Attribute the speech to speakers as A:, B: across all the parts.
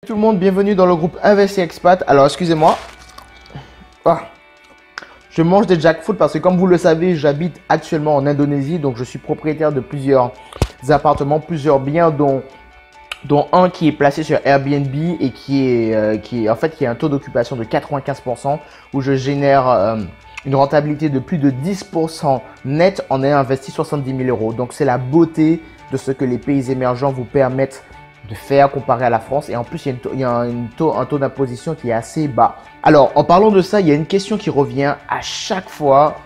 A: Tout le monde, bienvenue dans le groupe Investi Expat. Alors excusez-moi, je mange des jackfruit parce que comme vous le savez, j'habite actuellement en Indonésie. Donc je suis propriétaire de plusieurs appartements, plusieurs biens dont un qui est placé sur Airbnb et qui a un taux d'occupation de 95% où je génère une rentabilité de plus de 10% net en ayant investi 70 000 euros. Donc c'est la beauté de ce que les pays émergents vous permettent de faire comparé à la France. Et en plus, il y a un taux d'imposition qui est assez bas. Alors, en parlant de ça, il y a une question qui revient à chaque fois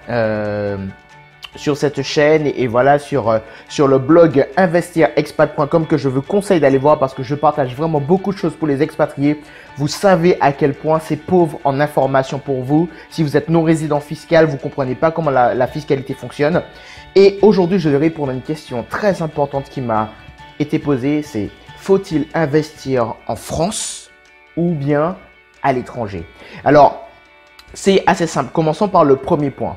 A: sur cette chaîne et voilà sur le blog investirexpat.com que je vous conseille d'aller voir parce que je partage vraiment beaucoup de choses pour les expatriés. Vous savez à quel point c'est pauvre en information pour vous. Si vous êtes non résident fiscal, vous ne comprenez pas comment la fiscalité fonctionne. Et aujourd'hui, je vais répondre à une question très importante qui m'a été posée, c'est: faut-il investir en France ou bien à l'étranger? Alors, c'est assez simple. Commençons par le premier point.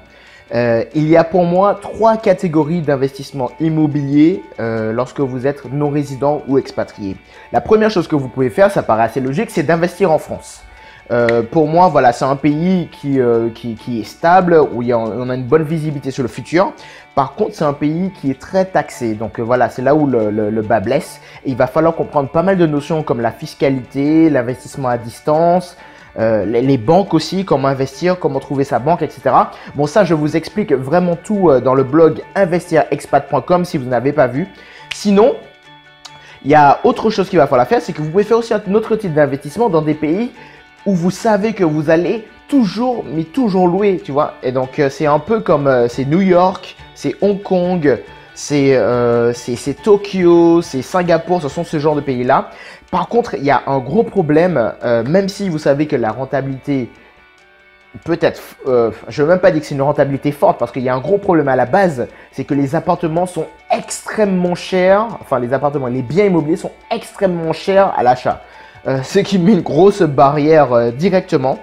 A: Il y a pour moi 3 catégories d'investissement immobilier lorsque vous êtes non-résident ou expatrié. La première chose que vous pouvez faire, ça paraît assez logique, c'est d'investir en France. Pour moi, voilà, c'est un pays qui est stable, où on a une bonne visibilité sur le futur. Par contre, c'est un pays qui est très taxé. Donc voilà, c'est là où le bas blesse. Et il va falloir comprendre pas mal de notions comme la fiscalité, l'investissement à distance, les banques aussi, comment investir, comment trouver sa banque, etc. Bon, ça, je vous explique vraiment tout dans le blog investirexpat.com si vous n'avez pas vu. Sinon, il y a autre chose qu'il va falloir faire, c'est que vous pouvez faire aussi un autre type d'investissement dans des pays où vous savez que vous allez toujours louer, tu vois. Et donc, c'est un peu comme c'est New York, c'est Hong Kong, c'est Tokyo, c'est Singapour, ce sont ce genre de pays-là. Par contre, il y a un gros problème, même si vous savez que la rentabilité peut-être, je ne veux même pas dire que c'est une rentabilité forte parce qu'il y a un gros problème à la base, c'est que les appartements sont extrêmement chers, enfin les biens immobiliers sont extrêmement chers à l'achat. Ce qui met une grosse barrière directement.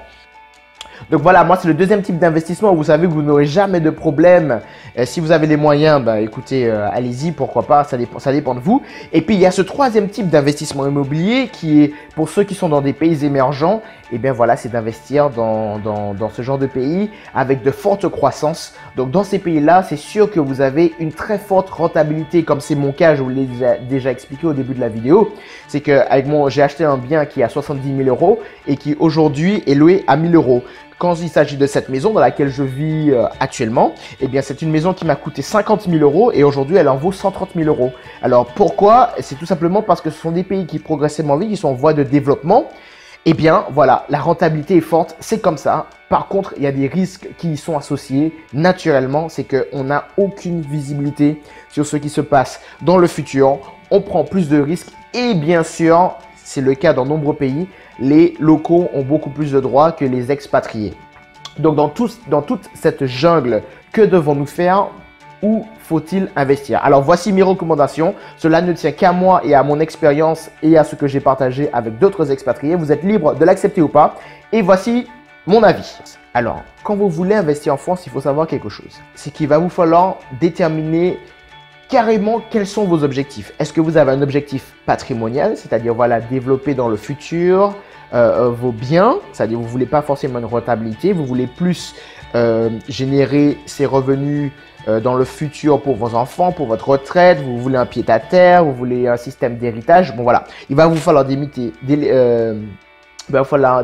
A: Donc voilà, moi c'est le deuxième type d'investissement où vous savez que vous n'aurez jamais de problème. Si vous avez les moyens, bah écoutez, allez-y, pourquoi pas, ça dépend de vous. Et puis il y a ce troisième type d'investissement immobilier qui est pour ceux qui sont dans des pays émergents. Et bien voilà, c'est d'investir dans ce genre de pays avec de fortes croissances. Donc dans ces pays-là, c'est sûr que vous avez une très forte rentabilité, comme c'est mon cas, je vous l'ai déjà expliqué au début de la vidéo. C'est que j'ai acheté un bien qui est à 70 000 euros et qui aujourd'hui est loué à 1 000 euros. Quand il s'agit de cette maison dans laquelle je vis actuellement, eh bien c'est une maison qui m'a coûté 50 000 euros et aujourd'hui elle en vaut 130 000 euros. Alors pourquoi? C'est tout simplement parce que ce sont des pays qui progressivement vivent, qui sont en voie de développement. Eh bien voilà, la rentabilité est forte, c'est comme ça. Par contre, il y a des risques qui y sont associés naturellement, c'est qu'on n'a aucune visibilité sur ce qui se passe dans le futur. On prend plus de risques et bien sûr, c'est le cas dans de nombreux pays, les locaux ont beaucoup plus de droits que les expatriés. Donc dans toute cette jungle, que devons-nous faire? Où faut-il investir? Alors voici mes recommandations. Cela ne tient qu'à moi et à mon expérience et à ce que j'ai partagé avec d'autres expatriés. Vous êtes libre de l'accepter ou pas. Et voici mon avis. Alors, quand vous voulez investir en France, il faut savoir quelque chose. C'est qu'il va vous falloir déterminer carrément quels sont vos objectifs. Est-ce que vous avez un objectif patrimonial, c'est-à-dire voilà, développer dans le futur vos biens, c'est-à-dire vous ne voulez pas forcément une rentabilité, vous voulez plus générer ces revenus dans le futur pour vos enfants, pour votre retraite, vous voulez un pied-à-terre, vous voulez un système d'héritage. Bon voilà, il va vous falloir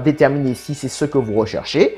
A: déterminer si c'est ce que vous recherchez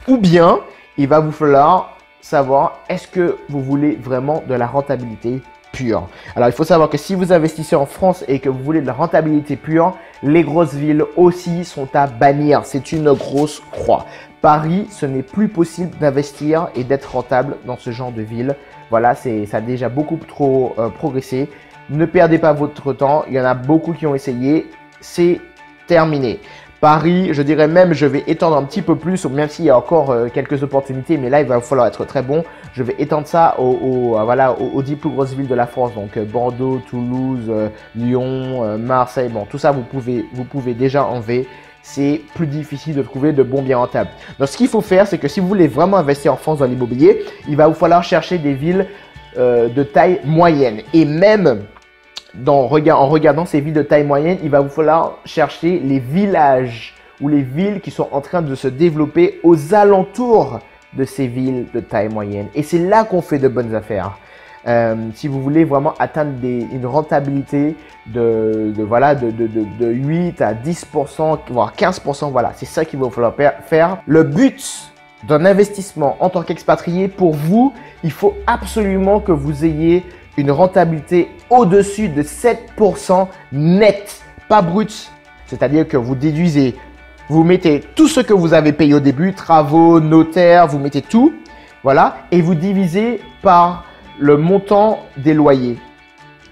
A: ou bien il va vous falloir savoir est-ce que vous voulez vraiment de la rentabilité pure. Alors il faut savoir que si vous investissez en France et que vous voulez de la rentabilité pure, les grosses villes aussi sont à bannir. C'est une grosse croix. Paris, ce n'est plus possible d'investir et d'être rentable dans ce genre de ville. Voilà, ça a déjà beaucoup trop progressé. Ne perdez pas votre temps. Il y en a beaucoup qui ont essayé. C'est terminé. Paris, je dirais même, je vais étendre un petit peu plus, même s'il y a encore quelques opportunités, mais là, il va falloir être très bon. Je vais étendre ça aux 10 plus grosses villes de la France, donc Bordeaux, Toulouse, Lyon, Marseille. Bon, tout ça, vous pouvez déjà enlever. C'est plus difficile de trouver de bons biens rentables. Donc, ce qu'il faut faire, c'est que si vous voulez vraiment investir en France dans l'immobilier, il va vous falloir chercher des villes de taille moyenne et même en regardant ces villes de taille moyenne, il va vous falloir chercher les villages ou les villes qui sont en train de se développer aux alentours de ces villes de taille moyenne. Et c'est là qu'on fait de bonnes affaires. Si vous voulez vraiment atteindre une rentabilité de 8 à 10%, voire 15%, voilà, c'est ça qu'il va falloir faire. Le but d'un investissement en tant qu'expatrié, pour vous, il faut absolument que vous ayez une rentabilité au-dessus de 7% net, pas brut. C'est-à-dire que vous déduisez, vous mettez tout ce que vous avez payé au début, travaux, notaires, vous mettez tout, voilà, et vous divisez par le montant des loyers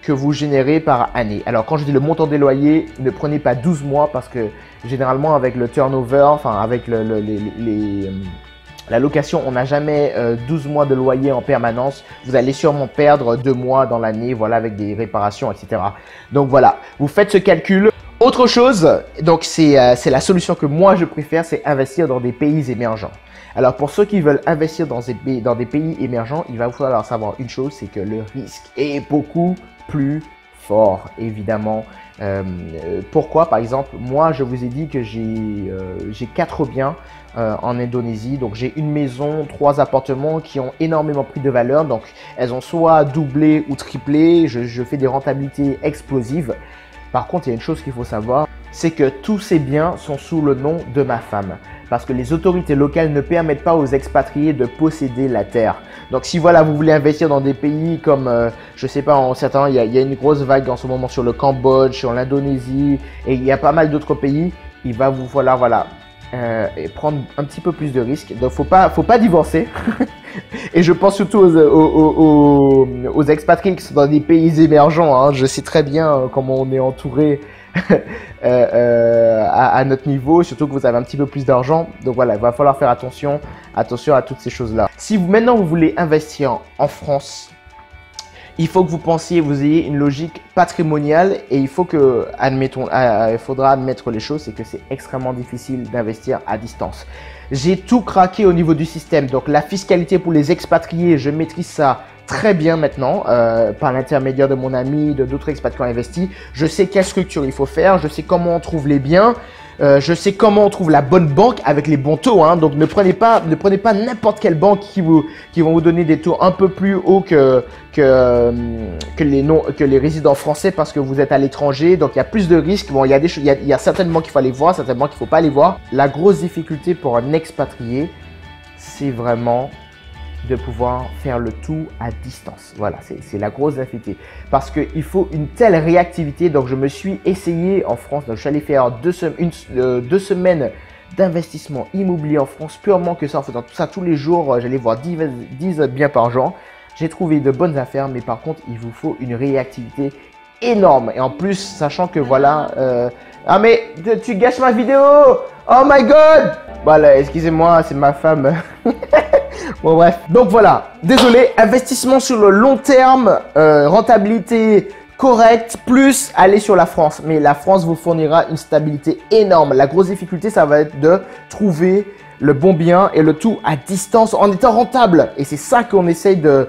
A: que vous générez par année. Alors, quand je dis le montant des loyers, ne prenez pas 12 mois parce que généralement, avec le turnover, enfin avec la location, on n'a jamais 12 mois de loyer en permanence. Vous allez sûrement perdre 2 mois dans l'année, voilà, avec des réparations, etc. Donc voilà, vous faites ce calcul. Autre chose, donc c'est la solution que moi je préfère, c'est investir dans des pays émergents. Alors pour ceux qui veulent investir dans des pays émergents, il va falloir savoir une chose, c'est que le risque est beaucoup plus fort, évidemment. Pourquoi? Par exemple, moi je vous ai dit que j'ai 4 biens en Indonésie. Donc j'ai une maison, 3 appartements qui ont énormément pris de valeur. Donc elles ont soit doublé ou triplé. Je fais des rentabilités explosives. Par contre, il y a une chose qu'il faut savoir, c'est que tous ces biens sont sous le nom de ma femme. Parce que les autorités locales ne permettent pas aux expatriés de posséder la terre. Donc si voilà, vous voulez investir dans des pays comme, je sais pas, en certains, il y a une grosse vague en ce moment sur le Cambodge, sur l'Indonésie, et il y a pas mal d'autres pays, il va vous falloir, voilà, prendre un petit peu plus de risques. Donc faut pas divorcer. Et je pense surtout aux expatriés qui sont dans des pays émergents. Hein. Je sais très bien comment on est entouré à notre niveau, surtout que vous avez un petit peu plus d'argent. Donc voilà, il va falloir faire attention à toutes ces choses-là. Si maintenant vous voulez investir en France, il faut que vous ayez une logique patrimoniale et il faut que, il faudra admettre les choses, c'est que c'est extrêmement difficile d'investir à distance. J'ai tout craqué au niveau du système, donc la fiscalité pour les expatriés, je maîtrise ça très bien maintenant par l'intermédiaire de mon ami, de d'autres expats qui ont investi. Je sais quelle structure il faut faire, je sais comment on trouve les biens. Je sais comment on trouve la bonne banque avec les bons taux. Hein. Donc ne prenez pas n'importe quelle banque qui vont vous donner des taux un peu plus hauts que les résidents français parce que vous êtes à l'étranger. Donc il y a plus de risques. Bon, il y a certaines banques qu'il faut aller voir, certaines banques qu'il ne faut pas aller voir. La grosse difficulté pour un expatrié, c'est vraiment de pouvoir faire le tout à distance. Voilà, c'est la grosse difficulté. Parce qu'il faut une telle réactivité. Donc, je me suis essayé en France. Donc, je suis allé faire 2 semaines d'investissement immobilier en France, purement que ça, en faisant tout ça tous les jours. J'allais voir 10 biens par jour. J'ai trouvé de bonnes affaires, mais par contre, il vous faut une réactivité énorme. Et en plus, sachant que voilà... ah mais tu gâches ma vidéo! Oh my god! Voilà, excusez-moi, c'est ma femme. Bon bref, donc voilà, désolé, investissement sur le long terme, rentabilité correcte, plus aller sur la France. Mais la France vous fournira une stabilité énorme. La grosse difficulté, ça va être de trouver le bon bien et le tout à distance en étant rentable. Et c'est ça qu'on essaye de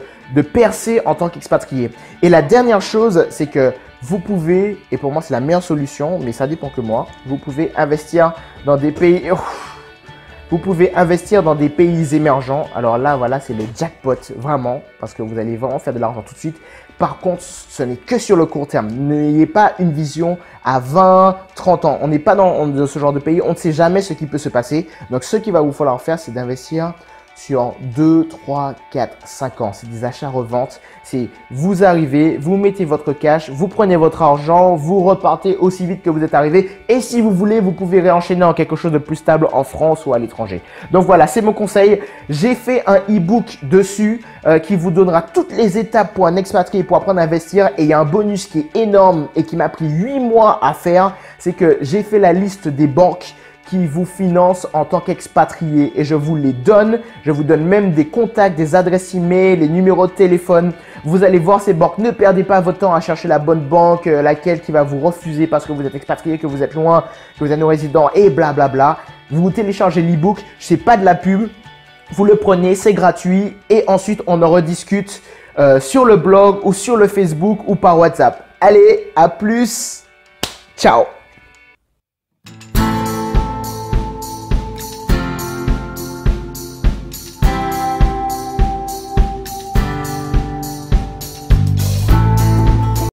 A: percer en tant qu'expatrié. Et la dernière chose, c'est que vous pouvez, et pour moi c'est la meilleure solution, mais ça dépend que moi, vous pouvez investir dans des pays... Vous pouvez investir dans des pays émergents. Alors là, voilà, c'est le jackpot, vraiment, parce que vous allez vraiment faire de l'argent tout de suite. Par contre, ce n'est que sur le court terme. N'ayez pas une vision à 20, 30 ans. On n'est pas dans ce genre de pays. On ne sait jamais ce qui peut se passer. Donc, ce qu'il va vous falloir faire, c'est d'investir sur 2, 3, 4, 5 ans. C'est des achats-reventes. C'est vous arrivez, vous mettez votre cash, vous prenez votre argent, vous repartez aussi vite que vous êtes arrivé. Et si vous voulez, vous pouvez réenchaîner en quelque chose de plus stable en France ou à l'étranger. Donc voilà, c'est mon conseil. J'ai fait un e-book dessus qui vous donnera toutes les étapes pour un expatrié pour apprendre à investir. Et il y a un bonus qui est énorme et qui m'a pris 8 mois à faire. C'est que j'ai fait la liste des banques qui vous financent en tant qu'expatrié et je vous les donne. Je vous donne même des contacts, des adresses email, les numéros de téléphone. Vous allez voir ces banques. Ne perdez pas votre temps à chercher la bonne banque, laquelle qui va vous refuser parce que vous êtes expatrié, que vous êtes loin, que vous êtes non-résident et blablabla. Vous téléchargez l'e-book. Je sais pas de la pub. Vous le prenez, c'est gratuit et ensuite on en rediscute sur le blog ou sur le Facebook ou par WhatsApp. Allez, à plus. Ciao.